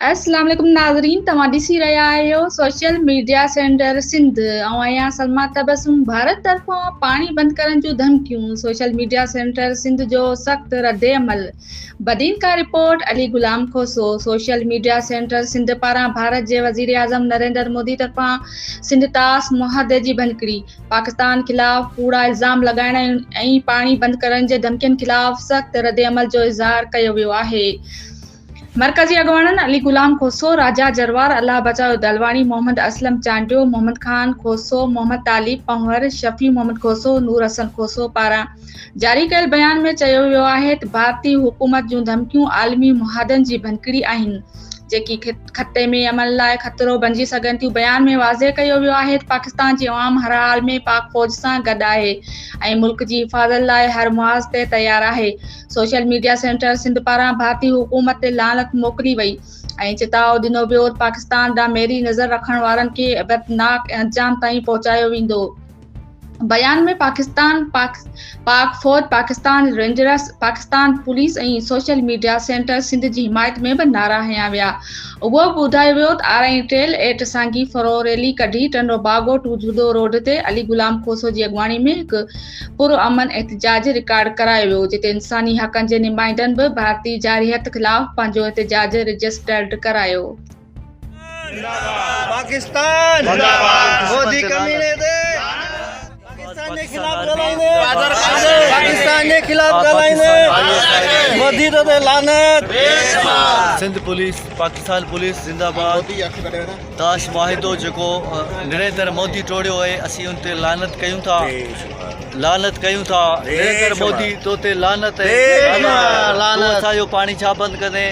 अस्सलाम वालेकुम नाज़रीन, तव्हां ॾिसी रहिया आहियो सोशल मीडिया सेंटर सिंध ऐं आहियां सलमा तबसुम। भारत तरफ़ां पाणी बंदि करण जूं धमकियूं, सोशल मीडिया सेंटर सिंध जो सख़्त रद्द अमल। बदीन का report Ali Ghulam Khoso. Social media centre Sindh पारां भारत जे वज़ीर आज़म नरेंद्र मोदी तरफ़ां सिंध तास मुहदे जी भनकड़ी, पाकिस्तान ख़िलाफ़ कूड़ा इल्ज़ाम लॻाइण ऐं पाणी बंदि करण जे धमकियुनि ख़िलाफ़ सख़्त रद्द अमल जो इज़हार कयो वियो आहे। मरकज़ी अॻवाननि अली गुलाम खोसो, राजा जरवार, अल्लाह बचाओ दलवानी, मोहम्मद असलम चांडियो, मोहम्मद खान खोसो, मोहम्मद तालिब पंवर, शफ़ी मोहम्मद खोसो, नूर हसन खोसो पारां जारी कयल बयान में चयो वियो आहे त भारतीय हुकूमत जूं धमकियूं आलमी मुहादनि जी भनकड़ी आहिनि, जेकी खते में अमल लाइ ख़तरो बणिजी सघनि थियूं। बयान में वाज़े कयो वियो आहे त पाकिस्तान जी अवाम हर हाल में पाक फ़ौज सां गॾु आहे ऐं मुल्क जी हिफ़ाज़त लाइ हर मुआज़ ते तयारु आहे। सोशल मीडिया सेंटर सिंध पारां भारतीय हुकूमत ते लानत मोकिली वई ऐं चिताव ॾिनो वियो त पाकिस्तान ॾांहुं मेरी नज़र रखण वारनि खे अबतनाक अंजाम ताईं पहुचायो वेंदो। बयान में पाक फ़ौज, पाकिस्तान रेंजर्स, पाकिस्तान पुलिस ऐं सोशल मीडिया सेंटर सिंध जी हिमायत में बि नारा हंया विया। उहो बि ॿुधायो वियो त आरई ट्रेल एट सांगी फरो रैली कढी टंडो बागो टू जुदो रोड ते अली गुलाम खोसो जी अॻवानी में हिकु पुरअमन एहतजाज रिकॉर्ड करायो वियो, जिते इंसानी हक़नि जे नुमाइंदनि बि भारतीय जारियत ख़िलाफ़ पंहिंजो एहतजाज रजिस्टर्ड करायो। पाकिस्तान मोदी कमीने दे पाकिस्तान के खिलाफ ॻाल्हाईंदे मोदी ते लानत। सिंध पुलिस, पाकिस्तान पुलिस जिंदाबाद। ताश मुआहिदो जेको नरेंद्र मोदी तोड़ियो आहे, असीं उन ते लानत कयूं था, नरेंद्र मोदी तो ते लानत है। असांजो पाणी छा बंदि कंदे,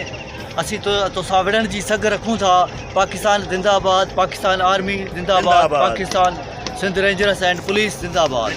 असीं तोसां विढ़ण जी सघ रखूं था। पाकिस्तान जिंदाबाद, पाकिस्तान आर्मी जिंदाबाद, Pakistan Sindh rangers and police जिंदाबाद।